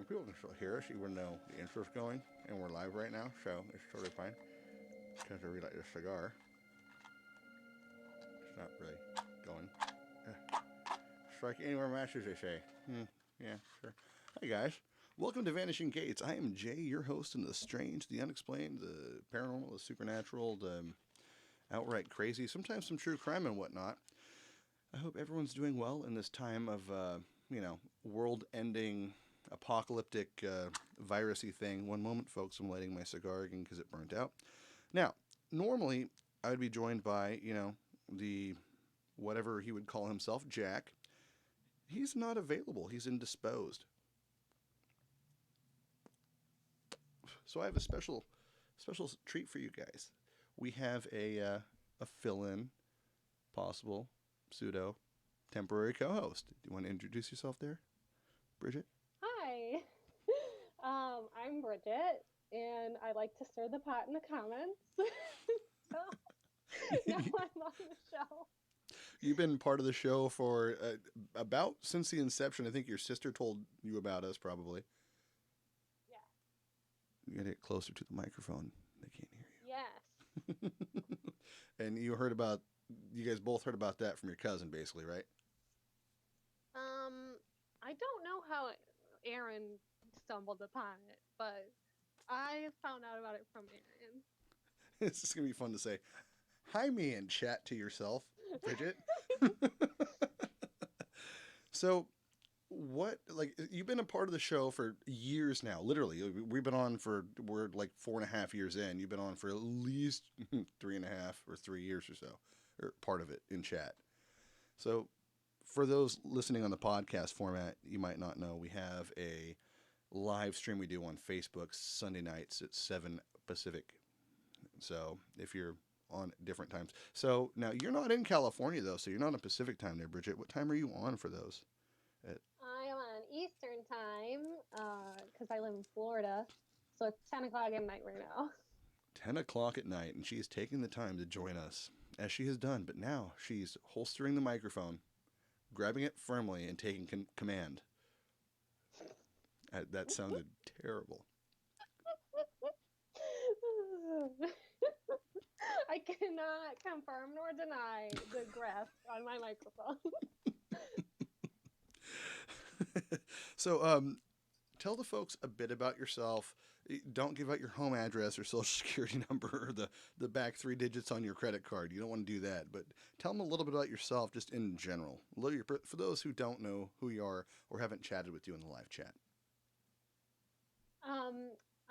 people can still hear us even though the intro's going and we're live right now, so it's totally fine. Because I relight this cigar. It's not really going. Strike anywhere matches, they say. Yeah, sure. Hi, guys. Welcome to Vanishing Gates. I am Jay, your host in the strange, the unexplained, the paranormal, the supernatural, the outright crazy, sometimes some true crime and whatnot. I hope everyone's doing well in this time of, world-ending, apocalyptic, virusy thing. One moment, folks, I'm lighting my cigar again because it burnt out. Now, normally I would be joined by, the whatever he would call himself, Jack. He's not available. He's indisposed. So I have a special treat for you guys. We have a fill-in, possible, pseudo, temporary co-host. Do you want to introduce yourself there, Bridget? Hi, I'm Bridget, and I like to stir the pot in the comments. So now I'm on the show. You've been part of the show for about since the inception. I think your sister told you about us, probably. Yeah. You gotta get closer to the microphone. They can't Yes. hear you. And you guys both heard about that from your cousin, basically, right? I don't know how Aaron stumbled upon it, but I found out about it from Aaron. It's just gonna be fun to say, "Hi, me," and chat to yourself, Bridget. So, what like you've been a part of the show for years now? Literally, we've been on for we're like 4.5 years in. You've been on for at least 3.5 or 3 years or so, or part of it in chat. So, for those listening on the podcast format, you might not know we have a live stream we do on Facebook Sunday nights at 7 Pacific. So if you're on different times. So now you're not in California though, so you're not on Pacific time there, Bridget. What time are you on for those? At I am on Eastern time because I live in Florida, so it's 10 o'clock at night right now. 10 o'clock at night, and she is taking the time to join us, as she has done, but now she's holstering the microphone, grabbing it firmly, and taking command. That sounded terrible. I cannot confirm nor deny the grasp on my microphone. So, tell the folks a bit about yourself. Don't give out your home address or social security number or the back 3 digits on your credit card. You don't want to do that. But tell them a little bit about yourself just in general. For those who don't know who you are or haven't chatted with you in the live chat.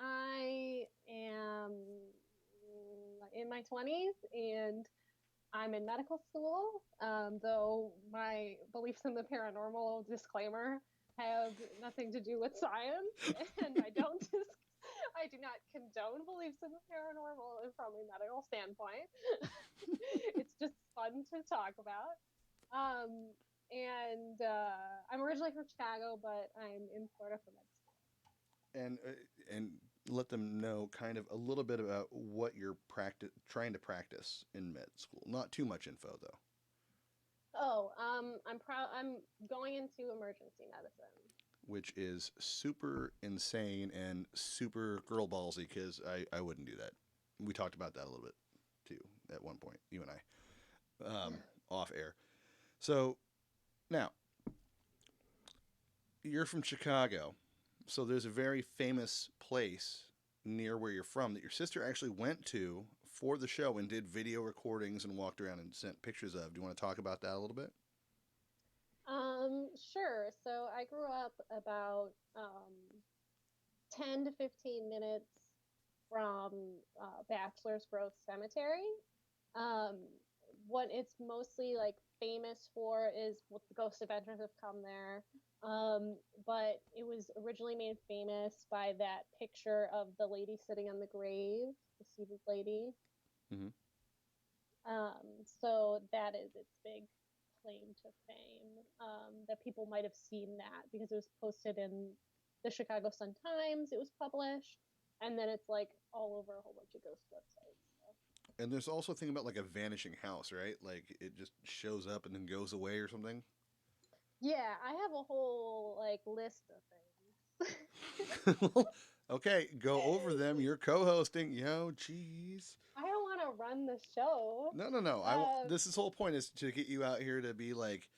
I am in my 20s and I'm in medical school, though my beliefs in the paranormal disclaimer have nothing to do with science, and I do not condone beliefs in the paranormal from a medical standpoint. It's just fun to talk about. Um, I'm originally from Chicago, but I'm in Florida for med school. And let them know kind of a little bit about what you're trying to practice in med school. Not too much info though, Oh, I'm proud. I'm going into emergency medicine. which is super insane and super girl ballsy because I wouldn't do that. We talked about that a little bit too at one point, you and I, off air. So now you're from Chicago, so there's a very famous place near where you're from that your sister actually went to for the show and did video recordings and walked around and sent pictures of. Do you want to talk about that a little bit? Sure. So I grew up about 10 to 15 minutes from Bachelor's Grove Cemetery. Um, what it's mostly like famous for is what the Ghost Adventures have come there. But it was originally made famous by that picture of the lady sitting on the grave, the seated lady. Mm-hmm. So that is its big claim to fame. That people might have seen that because it was posted in the Chicago Sun Times. It was published, and then it's like all over a whole bunch of ghost websites. So. And there's also a thing about like a vanishing house, right? Like it just shows up and then goes away or something. Yeah, I have a whole like list of things. Well, okay, go over them. You're co-hosting. Yo, jeez. I don't want to run the show. No, no, no. Um, This is whole point is to get you out here to be like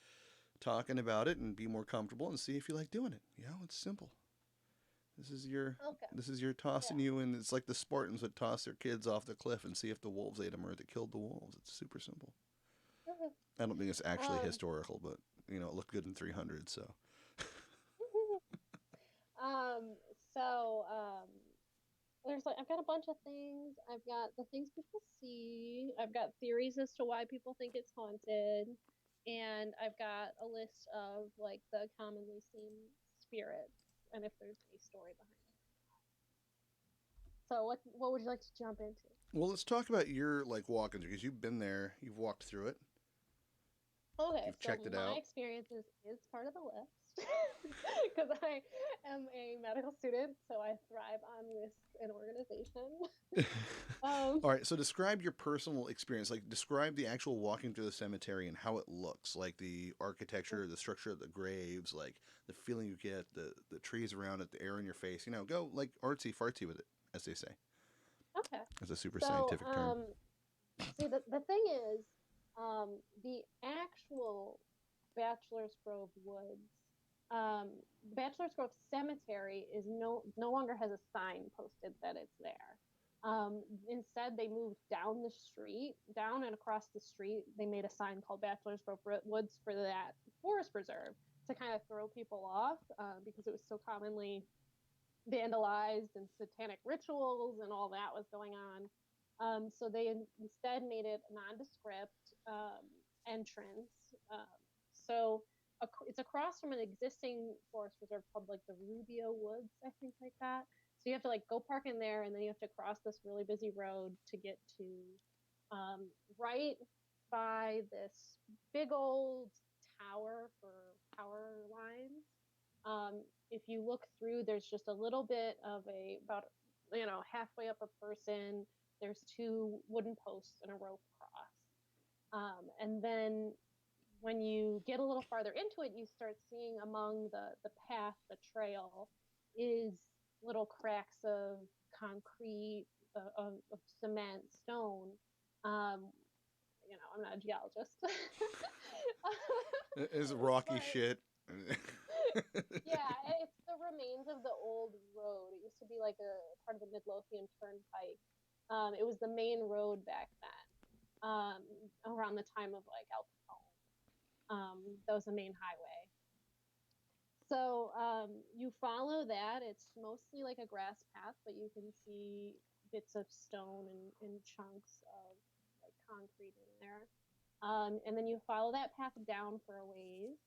talking about it and be more comfortable and see if you like doing it. You know, it's simple. This is your okay. this is your tossing Yeah. you, and it's like the Spartans would toss their kids off the cliff and see if the wolves ate them or they killed the wolves. It's super simple. I don't think it's actually um, historical, but it looked good in 300. So um, so, there's like, I've got a bunch of things. I've got the things people see. I've got theories as to why people think it's haunted. And I've got a list of like the commonly seen spirits and if there's any story behind it. So what would you like to jump into? well, let's talk about your like walk-ins because you've been there, you've walked through it, Okay, you've so checked it my out. experiences is part of the list because I am a medical student, so I thrive on risk and organization. um, All right, so describe your personal experience. Like, describe the actual walking through the cemetery and how it looks. Like the architecture, the structure of the graves, like the feeling you get, the trees around it, the air in your face. Go like artsy fartsy with it, as they say. okay, That's a super so scientific term. see the thing is, the actual Bachelor's Grove Woods, um, Bachelor's Grove Cemetery is no longer has a sign posted that it's there. Instead, they moved down the street, down and across the street. They made a sign called Bachelor's Grove Woods for that forest preserve to kind of throw people off because it was so commonly vandalized and satanic rituals and all that was going on. So they instead made it a nondescript entrance. So it's across from an existing forest reserve called like the Rubio Woods, I think, like that. So you have to like go park in there, and then you have to cross this really busy road to get to right by this big old tower for power lines. If you look through, there's just a little bit of about halfway up a person. There's two wooden posts and a rope across. And then when you get a little farther into it, you start seeing among the path, the trail, is little cracks of concrete, of cement, stone. Um, I'm not a geologist. It's rocky But shit. yeah, it's the remains of the old road. It used to be like a part of the Midlothian Turnpike. It was the main road back then, around the time of like Al Capone. That was the main highway. So you follow that. It's mostly like a grass path, but you can see bits of stone and chunks of like concrete in there. And then you follow that path down for a ways.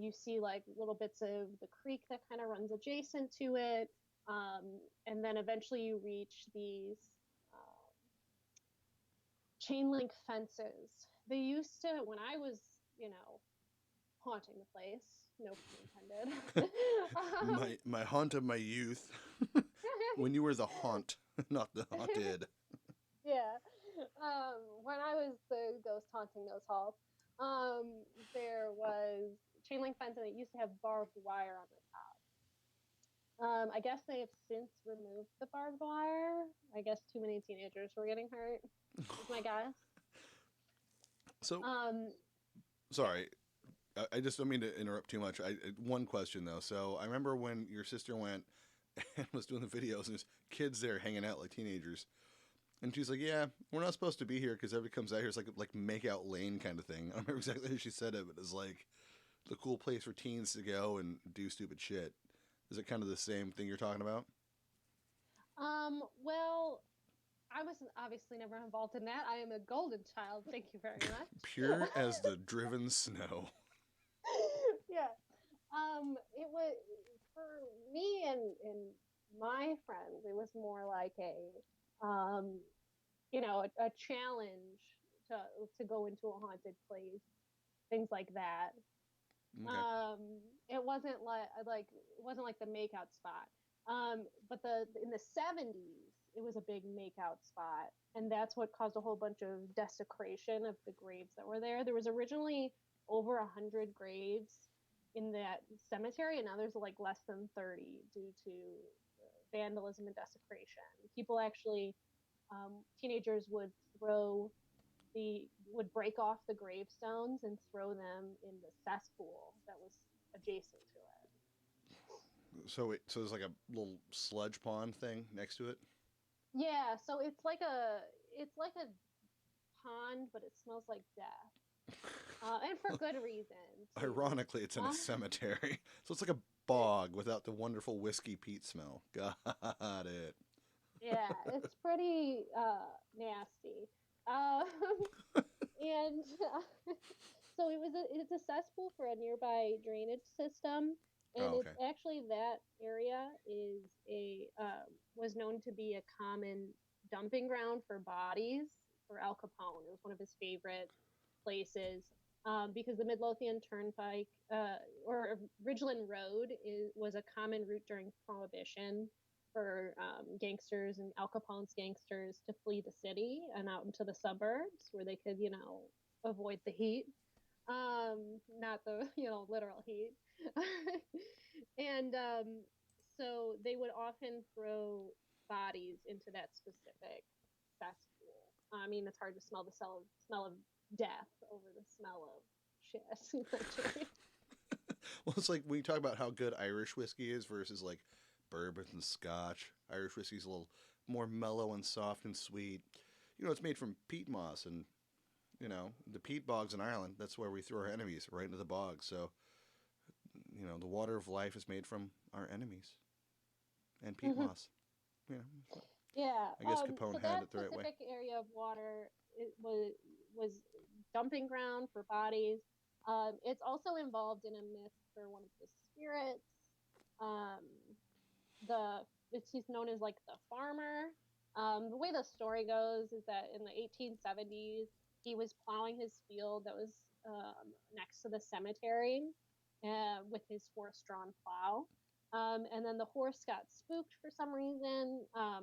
You see like little bits of the creek that kind of runs adjacent to it. And then eventually you reach these chain link fences. They used to, when I was, you know, haunting the place, no pun intended. my haunt of my youth. When you were the haunt, not the haunted. Yeah. When I was the ghost haunting those halls, there was chain link fence and it used to have barbed wire on the top. I guess they have since removed the barbed wire. I guess too many teenagers were getting hurt, is my guess. So Um, yeah. sorry, I just don't mean to interrupt too much. One question though. So I remember when your sister went and was doing the videos, and there's kids there hanging out like teenagers, and she's like, "Yeah, we're not supposed to be here because everybody comes out here. It's like make out lane kind of thing." I don't remember exactly how she said it, but it's like the cool place for teens to go and do stupid shit. Is it kind of the same thing you're talking about? Well, I was obviously never involved in that. I am a golden child. Thank you very much. Pure as the driven snow. Yeah. It was for me and my friends. It was more like um, a challenge to to go into a haunted place, things like that. Okay. It wasn't like the makeout spot. But the in the 70s, it was a big makeout spot, and that's what caused a whole bunch of desecration of the graves that were there. There was originally over 100 graves in that cemetery, and now there's like less than 30 due to vandalism and desecration. People actually, teenagers would break off the gravestones and throw them in the cesspool that was adjacent to it. So there's like a little sludge pond thing next to it. Yeah, so it's like a pond, but it smells like death, and for good reason too. Ironically, it's in a Uh, cemetery, so it's like a bog without the wonderful whiskey peat smell. Got it. yeah, it's pretty nasty. Um, and so it's a cesspool for a nearby drainage system, and Oh, it's okay. actually that area is a was known to be a common dumping ground for bodies for Al Capone. It was one of his favorite places, because the Midlothian Turnpike, or Ridgeland Road was a common route during Prohibition for gangsters and Al Capone's gangsters to flee the city and out into the suburbs where they could, avoid the heat. Not the, literal heat. And so they would often throw bodies into that specific cesspool. I mean, it's hard to smell of death over the smell of shit, essentially. Well, it's like when you talk about how good Irish whiskey is versus like bourbon and Scotch. Irish whiskey's a little more mellow and soft and sweet. It's made from peat moss, and the peat bogs in Ireland. That's where we throw our enemies right into the bog. So the water of life is made from our enemies and peat moss. You know, Yeah. I guess So Capone had that it the right way. specific area of water, was dumping ground for bodies. It's also involved in a myth for one of the spirits. Um, he's known as like the farmer. The way the story goes is that in the 1870s, he was plowing his field that was next to the cemetery, with his horse-drawn plow. And then the horse got spooked for some reason,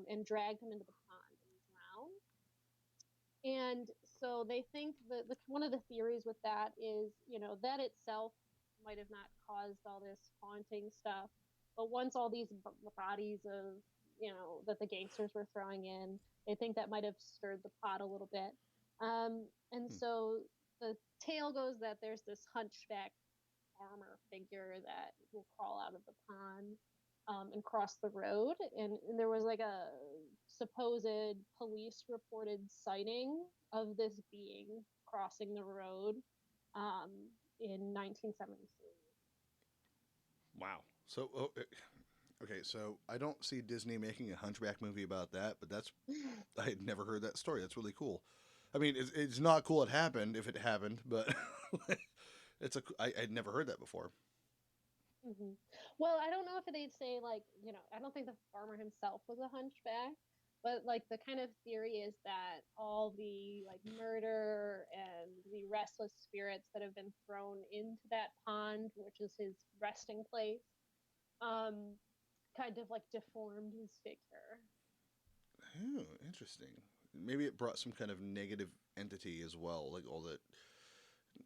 and dragged him into the pond and he drowned. And so they think that one of the theories with that is, that itself might have not caused all this haunting stuff, but once all these bodies of, that the gangsters were throwing in, they think that might have stirred the pot a little bit. And Hmm. so the tale goes that there's this hunchback farmer figure that will crawl out of the pond, and cross the road. And there was like a supposed police reported sighting of this being crossing the road, um, in 1973. Wow. So, okay, so I don't see Disney making a Hunchback movie about that, but I had never heard that story. That's really cool. I mean, it's not cool it happened if it happened, but I'd never heard that before. Mm-hmm. Well, I don't know if they'd say like, I don't think the farmer himself was a hunchback, but like the kind of theory is that all the like murder and the restless spirits that have been thrown into that pond, which is his resting place, um, kind of like deformed his figure. Oh, interesting. Maybe it brought some kind of negative entity as well, like all that,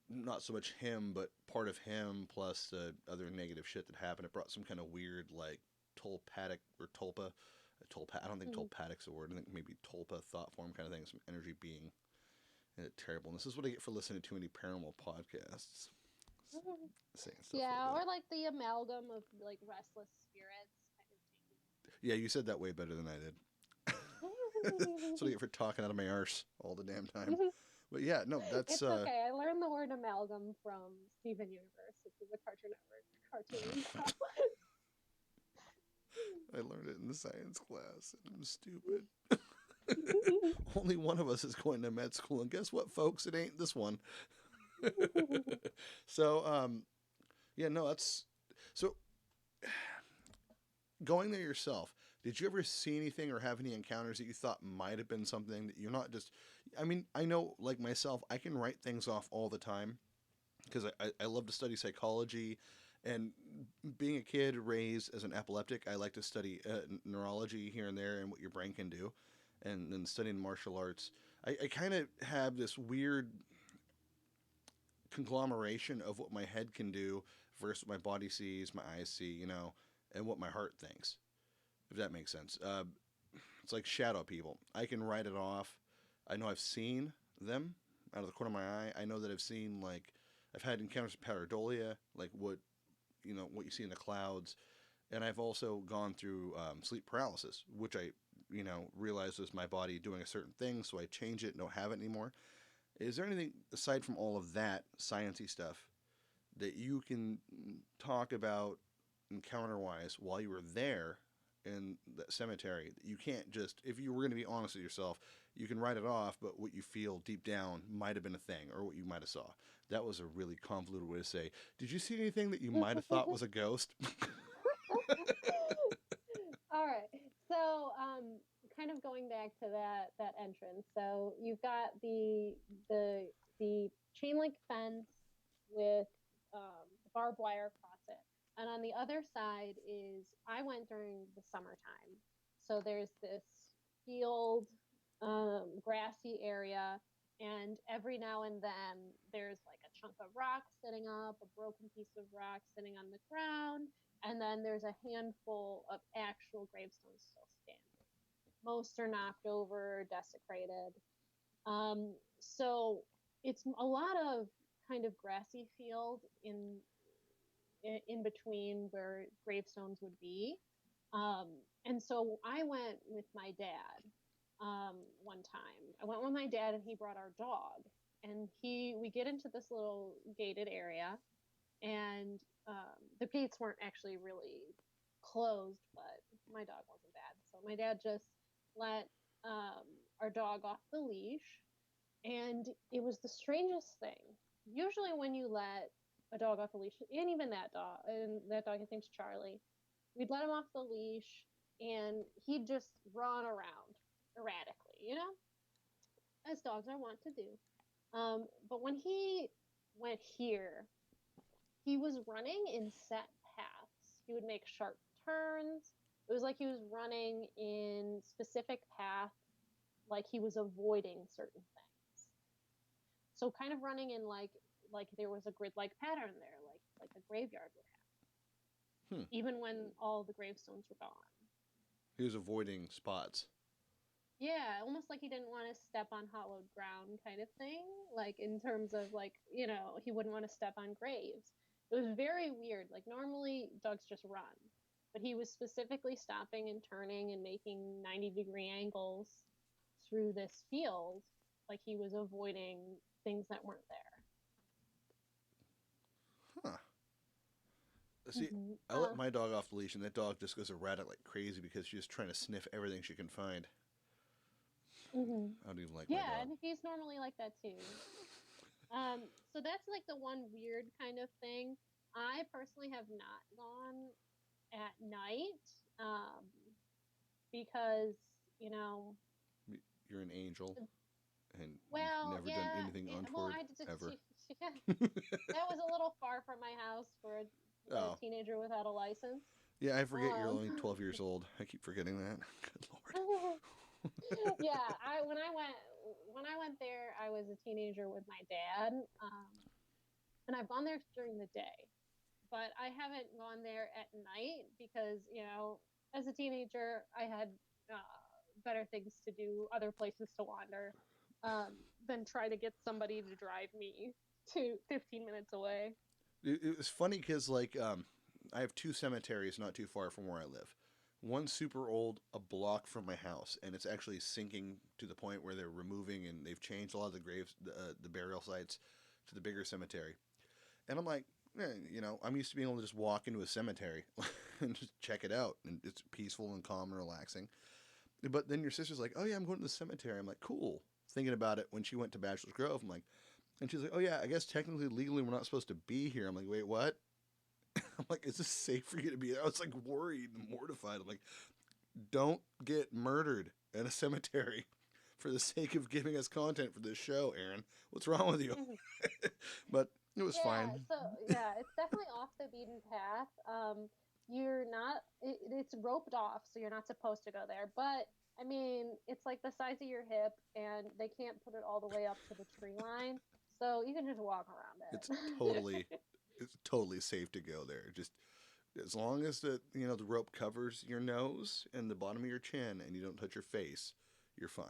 not so much him, but part of him plus the other negative shit that happened. It brought some kind of weird, like, tolpatic or tulpa. I don't think Mm-hmm. tolpatic's a word. I think maybe tulpa, thought form kind of thing, some energy being. And terrible. And this is what I get for listening to too many paranormal podcasts. Saying stuff like Yeah, that. or like the amalgam of like restless spirits kind of Yeah, you said that way better than I did. That's what I taking. get for talking out of my arse all the damn time. But yeah, no, that's It's okay. I learned the word amalgam from Steven Universe, which is a Cartoon Network cartoon. So. I learned it in the science class, and I'm stupid. Only one of us is going to med school, and guess what, folks? It ain't this one. So, yeah, no, that's so. Going there yourself, did you ever see anything or have any encounters that you thought might have been something that you're not just? I mean, I know, like myself, I can write things off all the time because I love to study psychology, and being a kid raised as an epileptic, I like to study neurology here and there and what your brain can do, and then studying martial arts. I kind of have this weird conglomeration of what my head can do versus what my body sees, my eyes see, and what my heart thinks. If that makes sense. It's like shadow people. I can write it off. I know I've seen them out of the corner of my eye. I know that I've seen I've had encounters with pareidolia, like what you see in the clouds, and I've also gone through sleep paralysis, which I realized was my body doing a certain thing, so I change it and don't have it anymore. Is there anything aside from all of that sciencey stuff that you can talk about encounter wise while you were there in the cemetery that you can't just, if you were going to be honest with yourself, you can write it off, but what you feel deep down might have been a thing or what you might have saw? That was a really convoluted way to say, did you see anything that you might have thought was a ghost? All right. So, kind of going back to that entrance. So you've got the the chain link fence with barbed wire across it, and on the other side is I went during the summertime. So there's this field, grassy area, and every now and then there's like a chunk of rock sitting up, a broken piece of rock sitting on the ground, and then there's a handful of actual gravestones still standing. Most are knocked over, desecrated. So it's a lot of kind of grassy field in between where gravestones would be. Um, and so I went with my dad one time. I went with my dad, and he brought our dog. And we get into this little gated area, and the gates weren't actually really closed, but my dog wasn't bad. So my dad just let our dog off the leash, and it was the strangest thing. Usually, when you let a dog off the leash, and that dog, I think's Charlie, we'd let him off the leash, and he'd just run around erratically, as dogs are wont to do. But when he went here, he was running in set paths. He would make sharp turns. It was like he was running in specific paths, like he was avoiding certain things. So kind of running in like there was a grid-like pattern there, like a graveyard would Hmm. have, even when all the gravestones were gone. He was avoiding spots. Yeah, almost like he didn't want to step on hollowed ground kind of thing, like in terms of he wouldn't want to step on graves. It was very weird. Like normally dogs just run, but he was specifically stopping and turning and making 90-degree angles through this field, like he was avoiding things that weren't there. Huh. See, Mm-hmm. I let my dog off the leash, and that dog just goes erratic like crazy because she's trying to sniff everything she can find. Mm-hmm. I don't even like my Yeah, dog. and he's normally like that too. So that's like the one weird kind of thing. I personally have not gone at night, because you know You're an angel, and you've well, never done yeah, anything yeah, well, untoward I did ever. that was a little far from my house for a Oh, teenager without a license. yeah, I forget you're um only 12 years old. I keep forgetting that. Good lord. yeah, when I went there, I was a teenager with my dad, and I've gone there during the day, but I haven't gone there at night because as a teenager, I had better things to do, other places to wander, than try to get somebody to drive me to 15 minutes away. It was funny because, I have two cemeteries not too far from where I live. One super old, a block from my house, and it's actually sinking to the point where they're removing and they've changed a lot of the graves, the burial sites to the bigger cemetery. And I'm like, I'm used to being able to just walk into a cemetery and just check it out, and it's peaceful and calm and relaxing. But then your sister's like, "Oh yeah, I'm going to the cemetery." I'm like, "Cool." Thinking about it when she went to Bachelor's Grove, I'm like, and she's like, "Oh yeah, I guess technically, legally, we're not supposed to be here." I'm like, "Wait, what?" I'm like, "Is this safe for you to be there?" I was like worried and mortified. I'm like, "Don't get murdered in a cemetery for the sake of giving us content for this show, Aaron. What's wrong with you?" But it was Yeah, fine. so yeah, it's definitely off the beaten path. You're not, it's roped off, so you're not supposed to go there. But I mean, it's like the size of your hip, and they can't put it all the way up to the tree line. so you can just walk around It's it. totally it's totally safe to go there. Just as long as the rope covers your nose and the bottom of your chin and you don't touch your face, you're fine.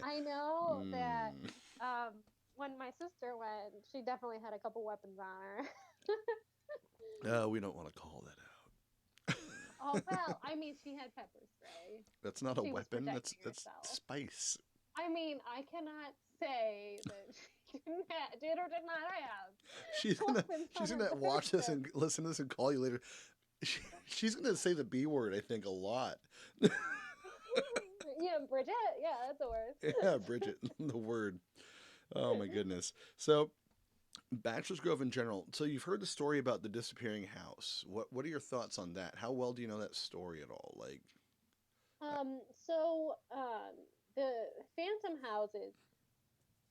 I know that mm. um, when my sister went, she definitely had a couple weapons on her. We don't want to call that Oh out. well, I mean, she had pepper spray. That's not a She was weapon. protecting That's herself. spice. I mean, I cannot say that she did or did not have She's gonna weapons on she's her gonna watch this doorstep. and listen to this and call you later. She's gonna say the B word. I think a lot. Yeah, Bridget. Yeah, that's the Yeah, worst. Bridget, the word. Oh my goodness. So Bachelor's Grove in general. So you've heard the story about the disappearing house. What are your thoughts on that? How well do you know that story at all? Like, So the Phantom houses,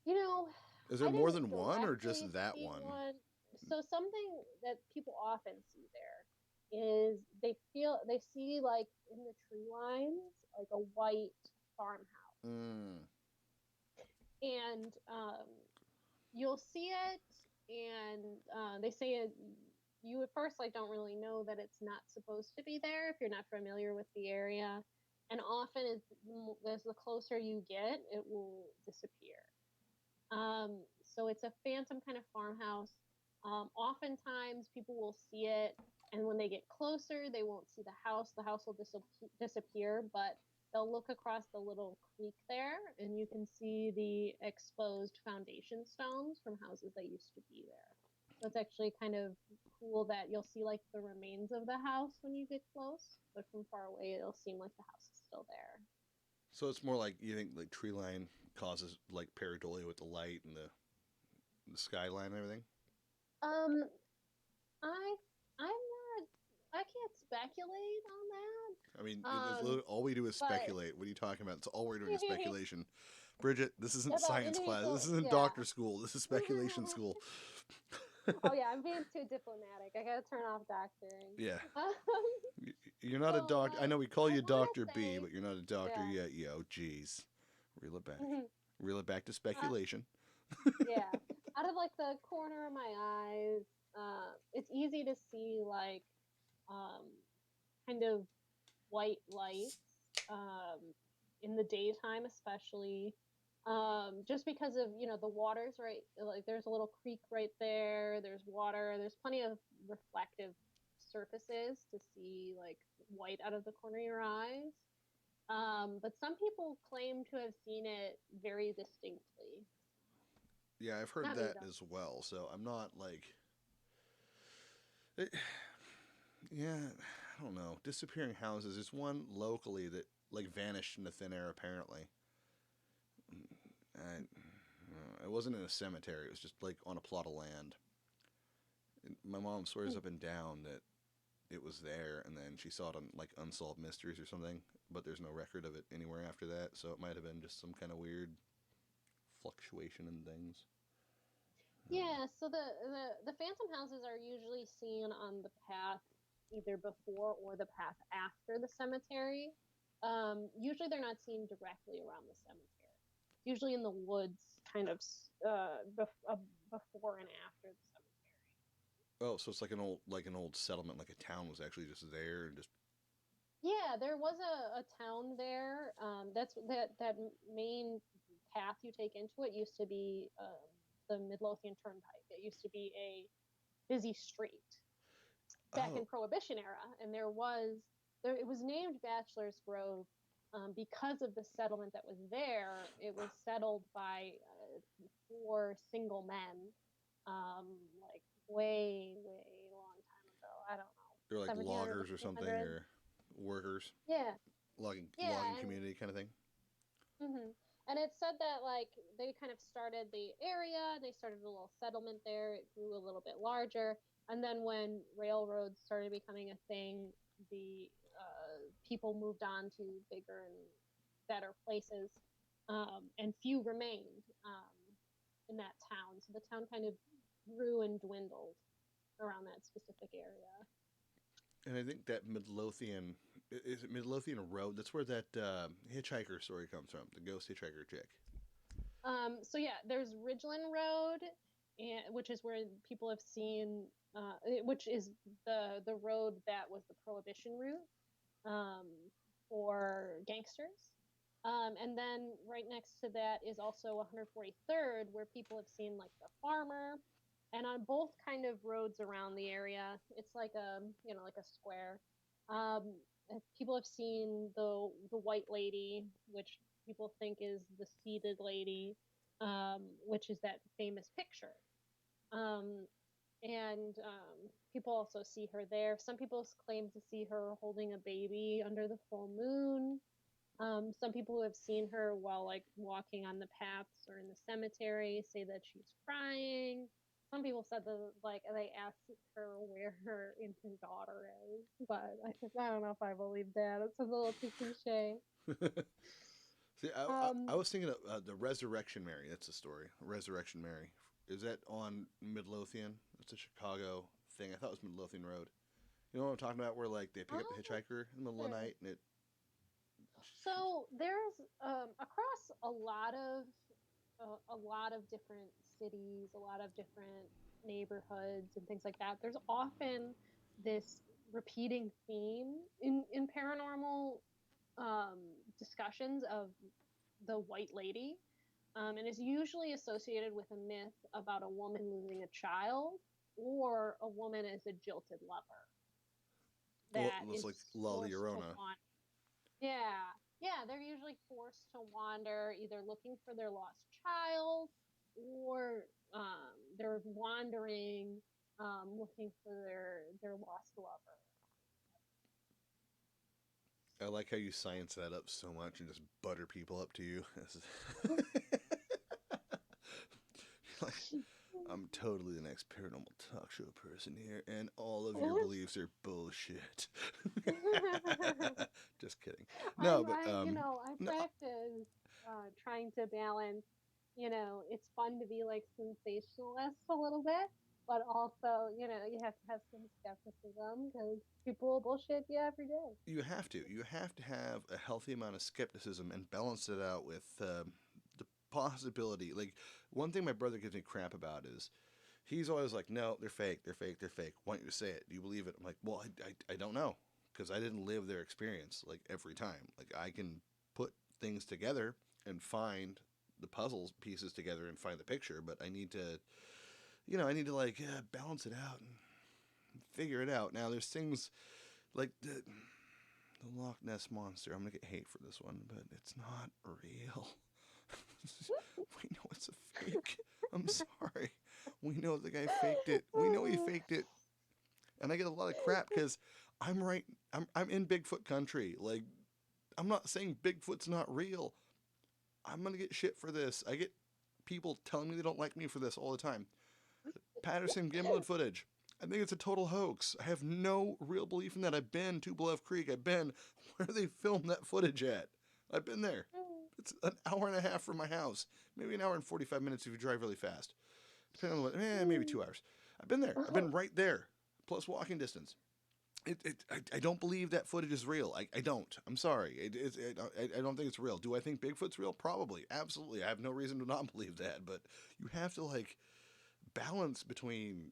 you know, is there I more didn't than one or directly just that see one? one. So something that people often see there is they see like in the tree lines like a white farmhouse, Mm. and you'll see it, and they say it. You at first like don't really know that it's not supposed to be there if you're not familiar with the area, and often as the closer you get, it will disappear. So it's a phantom kind of farmhouse. Oftentimes people will see it, and when they get closer, they won't see the house. The house will disappear, but they'll look across the little creek there, and you can see the exposed foundation stones from houses that used to be there. So it's actually kind of cool that you'll see like the remains of the house when you get close, but from far away, it'll seem like the house is still there. So it's more like you think like tree line causes like pareidolia with the light and the skyline and everything. Um, I I'm not I can't speculate I mean, on that. all we do is But speculate. What are you talking about? It's all we're doing is speculation. Bridget, this isn't about science class. This individual, isn't yeah. doctor school. This is speculation school. Oh yeah, I'm being too diplomatic. I gotta turn off doctoring. Yeah. Um, You're not a so doctor. I know we call I you want Doctor to B, say, but you're not a doctor yeah. yet. Yo, jeez. Reel it back. Reel it back to uh, speculation. yeah. Out of like the corner of my eyes, it's easy to see like um, kind of white lights um, in the daytime, especially. Just because of the waters, right? Like there's a little creek right there. There's water. There's plenty of reflective surfaces to see like white out of the corner of your eyes. But some people claim to have seen it very distinctly. Yeah, I've heard Not me that though. as well. So I'm not like. It, yeah, I don't know. Disappearing houses. There's one locally that like vanished into thin air apparently. It wasn't in a cemetery. It was just like on a plot of land. And my mom swears up and down that it was there, and then she saw it on like Unsolved Mysteries or something. But there's no record of it anywhere after that. So it might have been just some kind of weird fluctuation in things. I don't know. Yeah, so the phantom houses are usually seen on the path either before or the path after the cemetery. Usually they're not seen directly around the cemetery. Usually in the woods, kind of before and after the cemetery. Oh, so it's like an old settlement, like a town was actually just there and just. Yeah, there was a town there. That main path you take into it used to be the Midlothian Turnpike. It used to be a busy street back in Oh, Prohibition era, and there. It was named Bachelor's Grove because of the settlement that was there. It was settled by four single men, like way long time ago. I don't know, they're like 1700s, loggers or something 1600s. or workers, Yeah, logging yeah, community kind of thing. and it said that like they kind of started the area, they started a little settlement there. It grew a little bit larger, and then when railroads started becoming a thing, the people moved on to bigger and better places, and few remained in that town. So the town kind of grew and dwindled around that specific area. And I think that Midlothian is it Midlothian Road? That's where that hitchhiker story comes from. The ghost hitchhiker chick. So yeah, there's Ridgeland Road, which is where people have seen, which is the road that was the Prohibition route, um, for gangsters. And then right next to that is also 143rd, where people have seen like the farmer. And on both kind of roads around the area, it's like a like a square. Um, People have seen the white lady, which people think is the seated lady, which is that famous picture. Um, and people also see her there. Some people claim to see her holding a baby under the full moon. Some people who have seen her while like walking on the paths or in the cemetery say that she's crying. Some people said that like they asked her where her infant daughter is, but I don't know if I believe that. It's a little too cliche. See, I Um, was thinking of the Resurrection Mary. That's the story. Resurrection Mary. Is that on Midlothian? It's a Chicago thing. I thought it was Midlothian Road. You know what I'm talking about? Where like they pick up the oh, hitchhiker in the middle of the sure. night and it. So there's across a lot of different cities, a lot of different neighborhoods and things like that. There's often this repeating theme in paranormal um, discussions of the white lady, and is usually associated with a myth about a woman losing a child or a woman as a jilted lover that Looks is like La forced to Llorona. want. Yeah. Yeah, they're usually forced to wander either looking for their lost child or they're wandering looking for their lost lover. I like how you science that up so much and just butter people up to you. Like, I'm totally the next paranormal talk show person here, and all of your beliefs are bullshit. Just kidding. No, but I no, practice trying to balance. It's fun to be like sensationalist a little bit, but also, you have to have some skepticism because people will bullshit you every day. you have to. You have to have a healthy amount of skepticism and balance it out with the possibility. Like one thing my brother gives me crap about is he's always like, "No, they're fake. They're fake. They're fake. Why don't you say it? Do you believe it?" I'm like, "Well, I don't know because I didn't live their experience like every time. Like I can put things together and find the puzzles pieces together and find the picture, but I need to, I need to like balance it out and figure it out. Now there's things like the Loch Ness monster. I'm gonna get hate for this one, but it's not real. We know it's a fake. I'm sorry. We know the guy faked it. We know he faked it, and I get a lot of crap because I'm right. I'm in Bigfoot country. Like I'm not saying Bigfoot's not real. I'm gonna get shit for this. I get people telling me they don't like me for this all the time. Patterson Gimlet footage. I think it's a total hoax. I have no real belief in that. I've been to Bluff Creek. I've been where they filmed that footage at. I've been there. It's an hour and a half from my house. Maybe an hour and 45 minutes if you drive really fast. Depending on what, maybe 2 hours. I've been there. I've been right there, plus walking distance. I don't believe that footage is real. I don't. I'm sorry. I don't think it's real. Do I think Bigfoot's real? Probably. Absolutely. I have no reason to not believe that. But you have to, like, balance between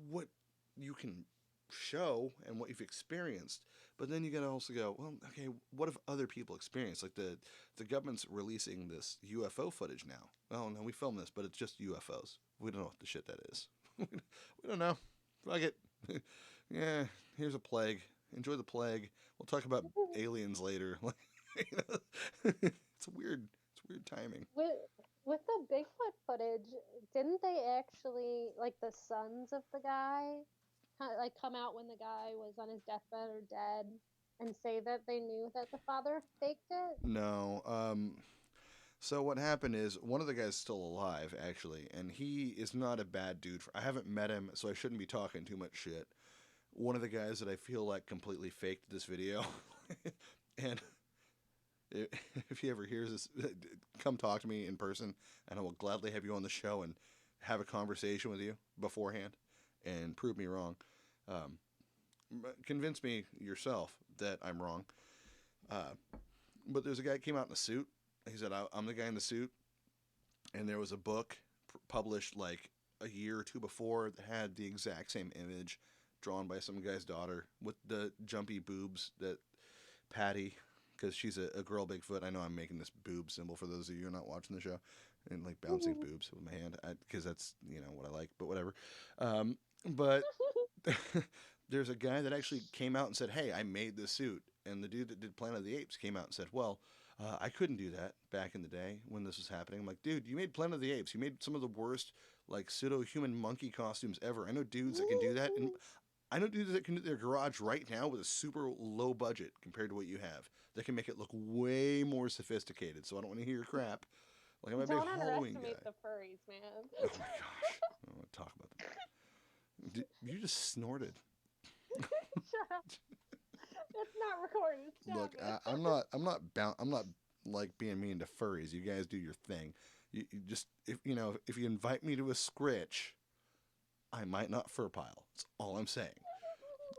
what you can show and what you've experienced. But then you gotta also go, well, okay, what have other people experienced? Like the government's releasing this UFO footage now. Oh no, we filmed this, but it's just UFOs. We don't know what the shit that is. We don't know. Fuck it. Yeah, here's a plague. Enjoy the plague. We'll talk about aliens later. It's weird. It's weird timing. with with the Bigfoot footage, didn't they actually like the sons of the guy like come out when the guy was on his deathbed or dead and say that they knew that the father faked it? No. So what happened is one of the guys is still alive actually, and he is not a bad dude. I haven't met him, so I shouldn't be talking too much shit. One of the guys that I feel like completely faked this video, and if he ever hears this, come talk to me in person, and I will gladly have you on the show and have a conversation with you beforehand and prove me wrong. Um, Convince me yourself that I'm wrong. Uh, but there's a guy that came out in a suit. He said, "I'm the guy in the suit," and there was a book published like a year or two before that had the exact same image drawn by some guy's daughter with the jumpy boobs that Patty, because she's a girl Bigfoot. I know I'm making this boob symbol for those of you who are not watching the show, and like bouncing boobs with my hand because that's what I like. But whatever. But there's a guy that actually came out and said, "Hey, I made this suit," and the dude that did Planet of the Apes came out and said, "Well, I couldn't do that back in the day when this was happening." I'm like, "Dude, you made Planet of the Apes. You made some of the worst like pseudo-human monkey costumes ever. I know dudes that can do that, and I know dudes that can do their garage right now with a super low budget compared to what you have. That can make it look way more sophisticated. So I don't want to hear your crap. Like I'm a big Don't Halloween underestimate guy. the furries, man. Oh my gosh, I don't want to talk about that. You just snorted. Shut up. It's not recorded. Stop Look, it. I'm not like being mean to furries. You guys do your thing. You just if you invite me to a scritch, I might not fur pile. That's all I'm saying.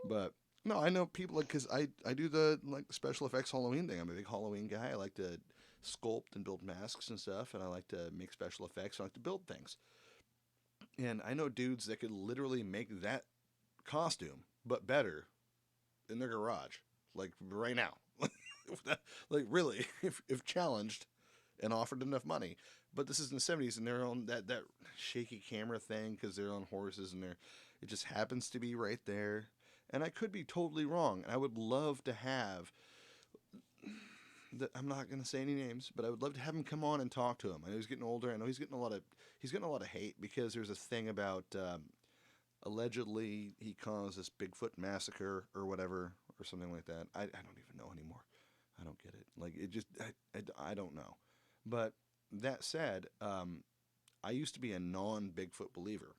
But no, I know people like because I do the like special effects Halloween thing. I'm a big Halloween guy. I like to sculpt and build masks and stuff, and I like to make special effects. I like to build things. And I know dudes that could literally make that costume, but better in their garage, like right now. Like really, if challenged and offered enough money. But this is in the '70s, and they're on that shaky camera thing because they're on horses, and it just happens to be right there. And I could be totally wrong, and I would love to have. I'm not going to say any names, but I would love to have him come on and talk to him. I know he's getting older. I know he's getting a lot of hate because there's a thing about allegedly he caused this Bigfoot massacre or whatever or something like that. I don't even know anymore. I don't get it. Like it just I don't know. But that said, I used to be a non Bigfoot believer,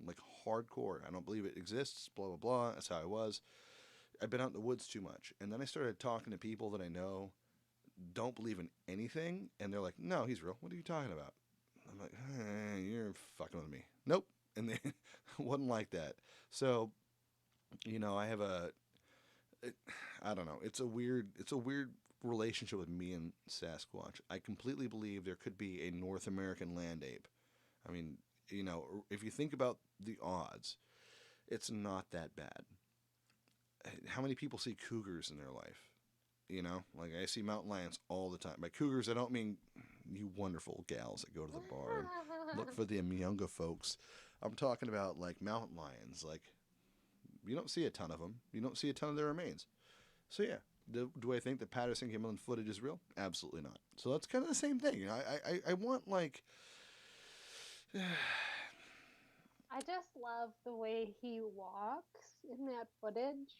like hardcore. I don't believe it exists. Blah blah blah. That's how I was. I've been out in the woods too much, and then I started talking to people that I know don't believe in anything, and they're like, "No, he's real. What are you talking about?" I'm like, "You're fucking with me." Nope, and they wasn't like that. So, I have it, I don't know. It's a weird relationship with me and Sasquatch. I completely believe there could be a North American land ape. I mean, if you think about the odds, it's not that bad. How many people see cougars in their life? Like I see mountain lions all the time. By cougars, I don't mean you wonderful gals that go to the bar and look for the younger folks. I'm talking about like mountain lions. Like you don't see a ton of them. You don't see a ton of their remains. So yeah, do I think that Patterson Gimlin footage is real? Absolutely not. So that's kind of the same thing. I want like I just love the way he walks in that footage.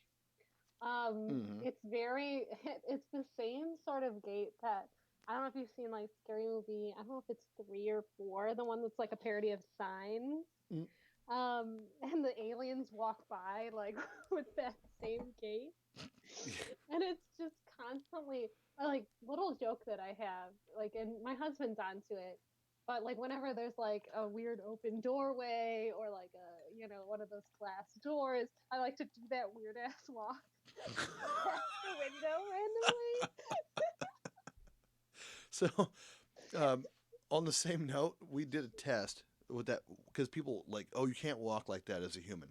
hmm It's very, it's the same sort of gait that I don't know if you've seen like Scary Movie. I don't know if it's 3 or 4, the one that's like a parody of Signs. And the aliens walk by like with that same gait, and it's just constantly like little joke that I have, like, and my husband's onto it. But like whenever there's like a weird open doorway or like one of those glass doors, I like to do that weird ass walk past the window randomly. so um, on the same note, we did a test with that because people like, oh, you can't walk like that as a human.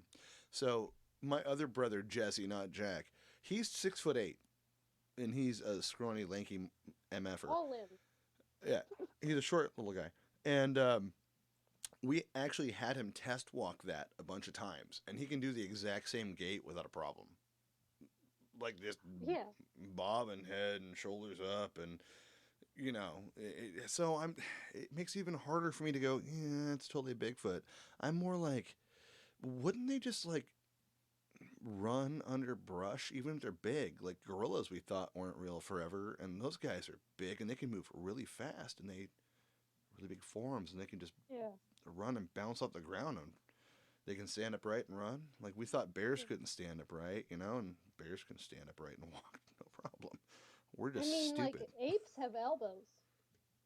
So my other brother Jesse, not Jack, he's 6'8", and he's a scrawny, lanky mf'er. All limbs. Yeah, he's a short little guy, and we actually had him test walk that a bunch of times, and he can do the exact same gait without a problem. Like this Yeah. bobbing head and shoulders up, and so I'm. It makes it even harder for me to go. Yeah, it's totally Bigfoot. I'm more like, wouldn't they just like run under brush, even if they're big? Like gorillas, we thought weren't real forever, and those guys are big and they can move really fast, and they really big forearms, and they can just Yeah. run and bounce off the ground, and they can stand upright and run. Like we thought bears couldn't stand upright, and bears can stand upright and walk, no problem. We're I just mean, like stupid. apes have elbows.